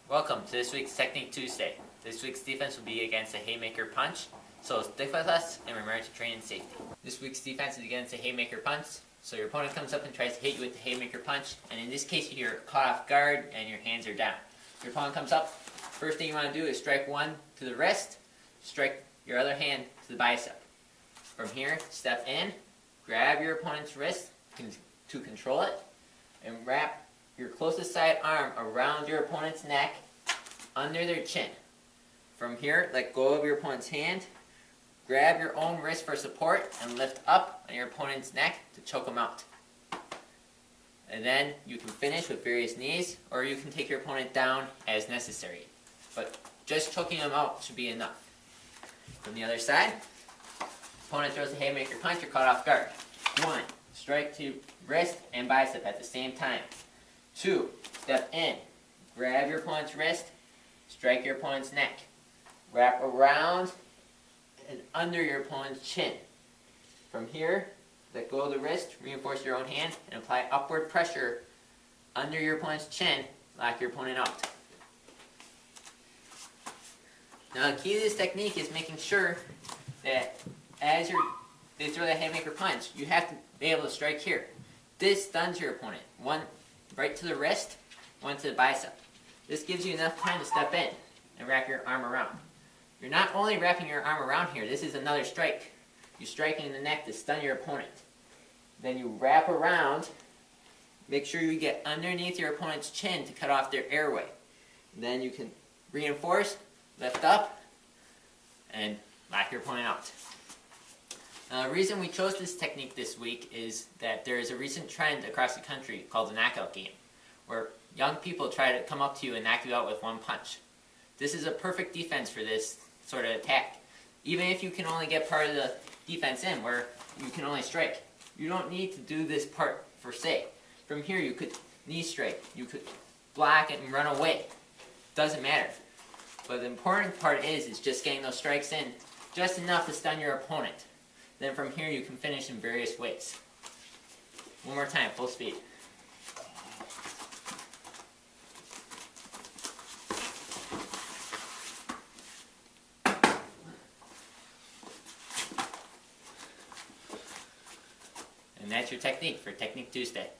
Welcome to this week's Technique Tuesday. This week's defense will be against a Haymaker punch, so stick with us and remember to train in safety. This week's defense is against a Haymaker punch, so your opponent comes up and tries to hit you with the Haymaker punch, and in this case you're caught off guard and your hands are down. Your opponent comes up, first thing you want to do is strike one to the wrist, strike your other hand to the bicep. From here, step in, grab your opponent's wrist to control it, and wrap your closest side arm around your opponent's neck, under their chin. From here, let go of your opponent's hand, grab your own wrist for support, and lift up on your opponent's neck to choke them out. And then you can finish with various knees, or you can take your opponent down as necessary. But just choking them out should be enough. From the other side, opponent throws a Haymaker punch, you're caught off guard. 1. Strike to wrist and bicep at the same time. 2. Step in, grab your opponent's wrist, strike your opponent's neck. Wrap around and under your opponent's chin. From here, let go of the wrist, reinforce your own hand, and apply upward pressure under your opponent's chin, lock your opponent out. Now the key to this technique is making sure that as they throw that Haymaker punch, you have to be able to strike here. This stuns your opponent. One right to the wrist, one to the bicep. This gives you enough time to step in and wrap your arm around. You're not only wrapping your arm around here, this is another strike. You're striking in the neck to stun your opponent. Then you wrap around, make sure you get underneath your opponent's chin to cut off their airway. Then you can reinforce, lift up, and lock your opponent out. Now, the reason we chose this technique this week is that there is a recent trend across the country called the knockout game, where young people try to come up to you and knock you out with one punch. This is a perfect defense for this sort of attack. Even if you can only get part of the defense in, where you can only strike, you don't need to do this part per se. From here you could knee strike, you could block it and run away. Doesn't matter. But the important part is just getting those strikes in just enough to stun your opponent. Then from here you can finish in various ways. One more time, full speed. And that's your technique for Technique Tuesday.